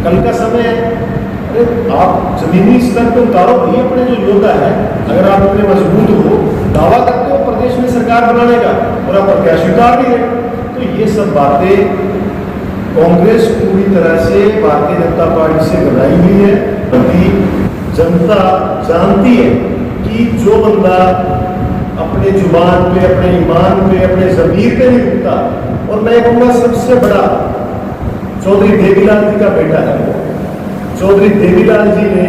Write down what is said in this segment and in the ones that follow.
कल का समय है। अरे आप जमीनी स्तर पर उतारो भाई अपने जो योद्धा है। अगर आप इतने मजबूत हो, दावा करते हो प्रदेश में सरकार बनाने का और आप प्रत्याशी उतार भी है, तो ये सब बातें कांग्रेस पूरी तरह से भारतीय जनता पार्टी से बनाई हुई है। जनता जानती है कि जो बंदा अपने जुबान पे, अपने ईमान पे, अपने ज़मीर पे नहीं रुकता, और मैं कहूँगा सबसे बड़ा चौधरी देवीलाल जी का बेटा है। चौधरी देवीलाल जी ने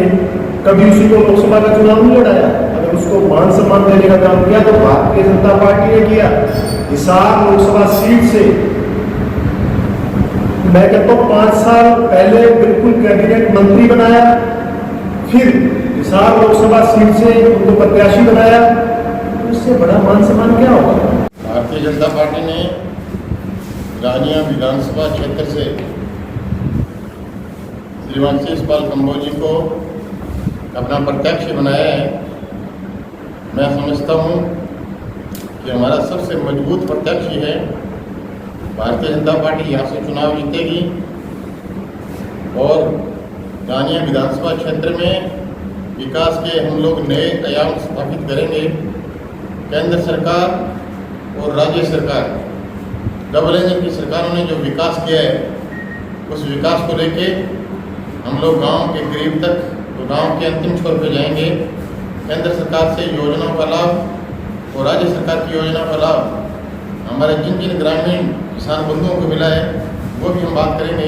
कभी उसी को लोकसभा का चुनाव नहीं लड़ाया। अगर उसको मान सम्मान देने का काम किया तो भारतीय जनता पार्टी ने किया। हिसार लोकसभा सीट से मैं कहता हूँ 5 साल पहले बिल्कुल कैबिनेट मंत्री बनाया, फिर हिसार लोकसभा सीट से उनको प्रत्याशी बनाया। तो इससे बड़ा मान सम्मान क्या होगा? भारतीय जनता पार्टी ने रानिया विधानसभा क्षेत्र से श्रीमान शेषपाल कंबोज जी को अपना प्रत्याशी बनाया है। मैं समझता हूँ कि हमारा सबसे मजबूत प्रत्याशी है। भारतीय जनता पार्टी यहाँ से चुनाव जीतेगी और रानिया विधानसभा क्षेत्र में विकास के हम लोग नए आयाम स्थापित करेंगे। केंद्र सरकार और राज्य सरकार, डबल इंजन की सरकारों ने जो विकास किया है, उस विकास को लेके हम लोग गांव के गरीब तक, तो गांव के अंतिम छोर पे जाएंगे। केंद्र सरकार से योजनाओं का लाभ और राज्य सरकार की योजना का लाभ हमारे जिन जिन ग्रामीण किसान बंधुओं को मिला है, वो भी हम बात करेंगे।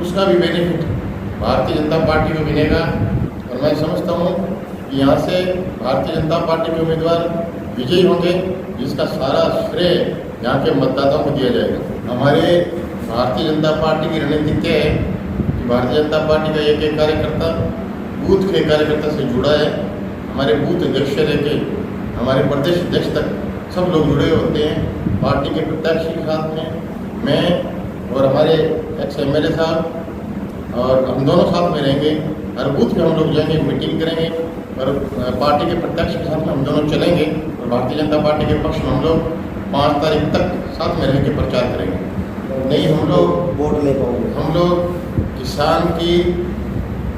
उसका भी बेनिफिट भारतीय जनता पार्टी को मिलेगा। और मैं समझता हूँ कि यहाँ से भारतीय जनता पार्टी के उम्मीदवार विजयी होंगे, जिसका सारा श्रेय यहाँ के मतदाताओं को दिया जाएगा। हमारे भारतीय जनता पार्टी की रणनीति क्या है कि भारतीय जनता पार्टी का एक एक कार्यकर्ता बूथ के कार्यकर्ता से जुड़ा है। हमारे बूथ अध्यक्ष से लेके हमारे प्रदेश अध्यक्ष तक सब लोग जुड़े होते हैं पार्टी के प्रत्याशी के साथ में। मैं और हमारे एक्स MLA साहब और हम दोनों साथ में रहेंगे। हर बूथ पे हम लोग जाएंगे, मीटिंग करेंगे और पार्टी के प्रत्याशी के साथ में हम दोनों चलेंगे। और भारतीय जनता पार्टी के पक्ष में हम लोग 5 तारीख तक साथ में रह के प्रचार करेंगे। नहीं, हम लोग वोट ले पाएंगे। हम लोग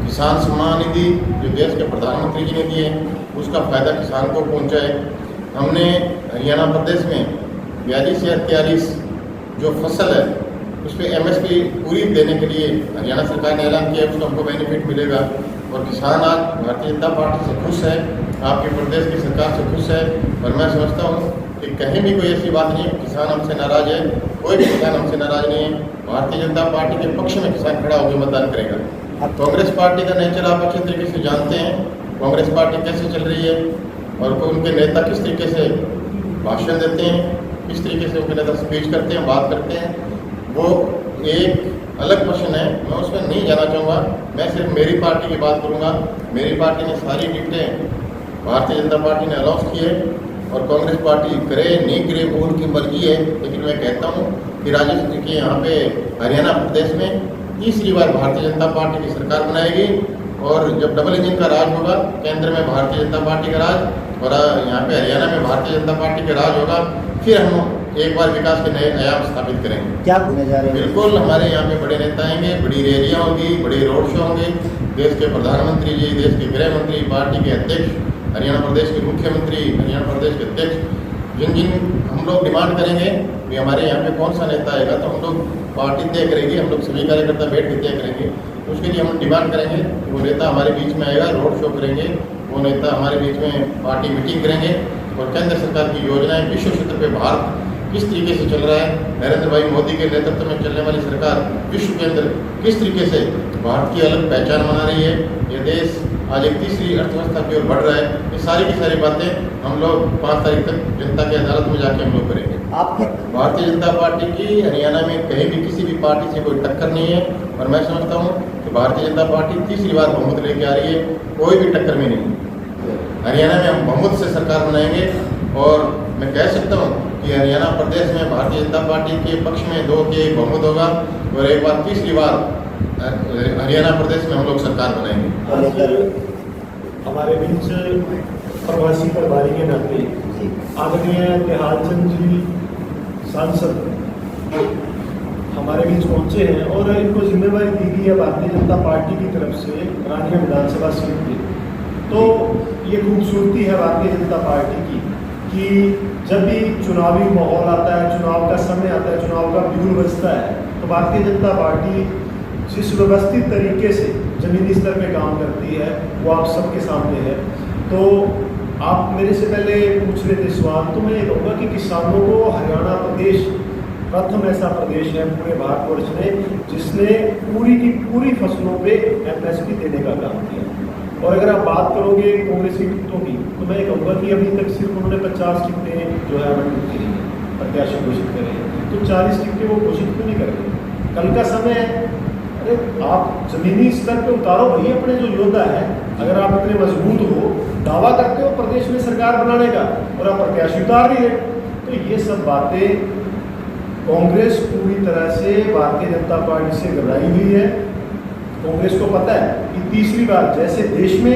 किसान सम्मान निधि जो देश के प्रधानमंत्री जी ने दिए, उसका फायदा किसान को पहुंचाए। हमने हरियाणा प्रदेश में 42 या 43 जो फसल है उस पर MSP पूरी देने के लिए हरियाणा सरकार ने ऐलान किया, उसका हमको बेनिफिट मिलेगा। और किसान आज भारतीय जनता पार्टी से खुश है, आपके प्रदेश की सरकार से खुश है। और मैं समझता हूँ कि कहीं भी कोई ऐसी बात नहीं है किसान हमसे नाराज है। कोई भी किसान हमसे नाराज नहीं है। भारतीय जनता पार्टी के पक्ष में किसान खड़ा होकर मतदान करेगा। कांग्रेस पार्टी का नेचर आप अच्छे तरीके से जानते हैं। कांग्रेस पार्टी कैसे चल रही है और उनके नेता किस तरीके से भाषण देते हैं, किस तरीके से उनके नेता स्पीच करते हैं, बात करते हैं, वो एक अलग प्रश्न है। मैं उसमें नहीं जाना चाहूँगा। मैं सिर्फ मेरी पार्टी की बात करूँगा। मेरी पार्टी ने सारी टिकटें भारतीय जनता पार्टी ने अनाउंस की है और कांग्रेस पार्टी करे नहीं करे वो उनकी मर्जी है। लेकिन मैं कहता हूँ कि राजस्थान के यहाँ पे हरियाणा प्रदेश में तीसरी बार भारतीय जनता पार्टी की सरकार बनाएगी। और जब डबल इंजन का राज होगा, केंद्र में भारतीय जनता पार्टी का राज और यहाँ पे हरियाणा में भारतीय जनता पार्टी का राज होगा, फिर हम एक बार विकास के नए आयाम स्थापित करेंगे। क्या होने जा रहे हैं? बिल्कुल, हमारे यहाँ पे बड़े नेता आएंगे, बड़ी रैलियाँ होंगी, बड़े रोड शो होंगे। देश के प्रधानमंत्री जी, देश के गृह मंत्री, पार्टी के अध्यक्ष, हरियाणा प्रदेश के मुख्यमंत्री, हरियाणा प्रदेश के अध्यक्ष, जिन जिन हम लोग डिमांड करेंगे कि हमारे यहाँ पे कौन सा नेता आएगा, तो हम लोग पार्टी तय करेंगे। हम लोग सभी कार्यकर्ता बैठ के तय करेंगे। उसके लिए हम डिमांड करेंगे कि वो नेता हमारे बीच में आएगा, रोड शो करेंगे, वो नेता हमारे बीच में पार्टी मीटिंग करेंगे। और केंद्र सरकार की योजनाएं विश्व क्षेत्र पे भारत किस तरीके से चल रहा है, नरेंद्र भाई मोदी के नेतृत्व में चलने वाली सरकार विश्व के अंदर किस तरीके से भारत की अलग पहचान बना रही है, ये देश आज एक तीसरी अर्थव्यवस्था की ओर बढ़ रहा है। ये सारी की सारी बातें हम लोग 5 तारीख तक जनता की अदालत में जाके हम लोग करेंगे। भारतीय जनता पार्टी की हरियाणा में कहीं भी किसी भी पार्टी से कोई टक्कर नहीं है। और मैं समझता हूँ कि भारतीय जनता पार्टी तीसरी बार बहुमत लेके आ रही है, कोई भी टक्कर में नहीं। हरियाणा में हम बहुमत से सरकार बनाएंगे। और मैं कह सकता हूँ कि हरियाणा प्रदेश में भारतीय जनता पार्टी के पक्ष में 2 के 1 बहुमत होगा और एक बार तीसरी बार हरियाणा प्रदेश में हम लोग सरकार बनाएंगे। हमारे बीच प्रवासी प्रभारी के नाते आदरणीय निहाल चंद जी सांसद हमारे बीच पहुंचे हैं और इनको जिम्मेवारी दी गई है भारतीय जनता पार्टी की तरफ से रानिया विधानसभा सीट की। तो ये खूबसूरती है भारतीय जनता पार्टी की कि जब भी चुनावी माहौल आता है, चुनाव का समय आता है, चुनाव का बिगुल बजता है, तो भारतीय जनता पार्टी जिस व्यवस्थित तरीके से जमीनी स्तर पे काम करती है वो आप सबके सामने है। तो आप मेरे से पहले पूछ रहे थे सवाल, तो मैं ये कहूँगा कि किसानों को हरियाणा प्रदेश प्रथम ऐसा प्रदेश है पूरे भारतवर्ष में जिसने पूरी की पूरी फसलों पे एमएसपी देने का काम किया। और अगर आप बात करोगे कांग्रेस की टिकटों की, तो मैं ये कहूँगा कि अभी तक सिर्फ उन्होंने 50 टिकटें जो है आवंटित करी हैं, प्रत्याशी घोषित करे हैं, तो 40 टिकटें वो घोषित क्यों नहीं कर रहे? कल का समय है, अरे आप जमीनी स्तर पे उतारो भाई अपने जो योद्धा है। अगर आप इतने मजबूत हो, दावा करते हो प्रदेश में सरकार बनाने का और आप प्रत्याशी उतार रही है, तो ये सब बातें कांग्रेस पूरी तरह से भारतीय जनता पार्टी से घबराई हुई है। कांग्रेस को पता है कि तीसरी बार जैसे देश में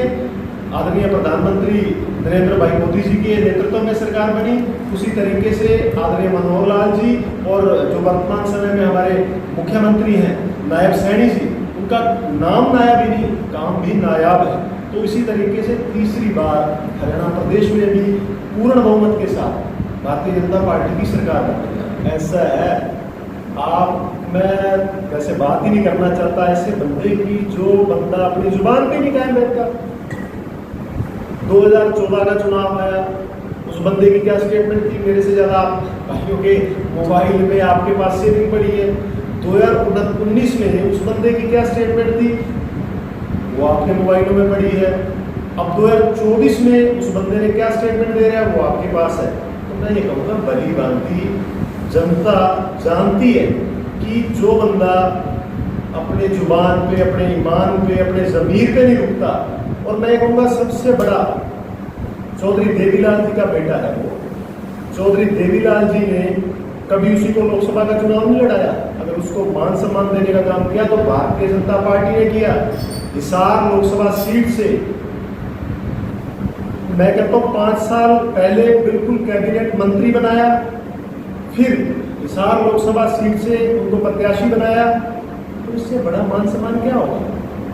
आदरणीय प्रधानमंत्री नरेंद्र भाई मोदी जी के नेतृत्व में सरकार बनी, उसी तरीके से आदरणीय मनोहर लाल जी और जो वर्तमान समय में हमारे मुख्यमंत्री हैं नायब सैनी जी, उनका नाम नायाब ही नहीं, काम भी नायाब है। तो इसी तरीके से तीसरी बार हरियाणा प्रदेश में भी पूर्ण बहुमत के साथ भारतीय जनता पार्टी की सरकार बनेगी। ऐसा है, मैं वैसे बात ही नहीं करना चाहता ऐसे बंदे की जो बंदा अपनी जुबान पे नहीं कायम रहता। 2014 का चुनाव आया, उस बंदे की क्या स्टेटमेंट थी? मेरे से ज़्यादा आप भाइयों के मोबाइल में आपके पास सेविंग पड़ी है। 2019 में उस बंदे की क्या स्टेटमेंट थी? वो आपके मोबाइलों में पड़ी है। अब 2024 में उस बंदे ने क्या स्टेटमेंट दे रहा है, वो आपके पास है। तो मैं ये कहूँगा भली भांति जनता जानती है कि जो बंदा अपने जुबान पे, अपने ईमान पे, अपने ज़मीर पे नहीं रुकता, और मैं कहूँगा सबसे बड़ा चौधरी देवीलाल जी का बेटा है वो। चौधरी देवीलाल जी ने कभी उसी को लोकसभा का चुनाव नहीं लड़ाया। अगर उसको मान सम्मान देने का काम किया तो भारतीय जनता पार्टी ने किया। हिसार लोकसभा सीट से मैं कहता हूँ 5 साल पहले बिल्कुल कैबिनेट मंत्री बनाया, फिर हिसार लोकसभा सीट से उनको प्रत्याशी बनाया। तो इससे बड़ा मान सम्मान क्या होगा?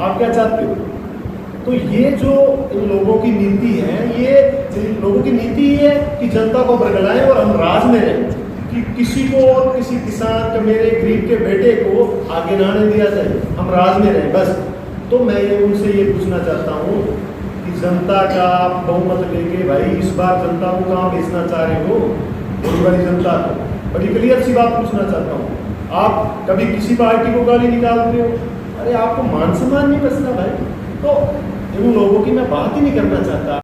आप क्या चाहते हो? तो ये जो इन लोगों की नीति है, ये इन लोगों की नीति है कि जनता को बरगलाएं और हम राज में रहें, कि किसी को और किसी किसान के, मेरे गरीब के बेटे को आगे ना आने दिया जाए, हम राज में रहें बस। तो मैं उनसे ये पूछना चाहता हूँ कि जनता का आप बहुमत लेके भाई इस बार जनता को कहाँ भेजना चाह रहे हो? बड़ी बड़ी जनता को बड़ी क्लियर सी बात पूछना चाहता हूँ। आप कभी किसी पार्टी को गाली निकालते हो? अरे आपको मान सम्मान नहीं बचता भाई। तो इन लोगों की मैं बात ही नहीं करना चाहता।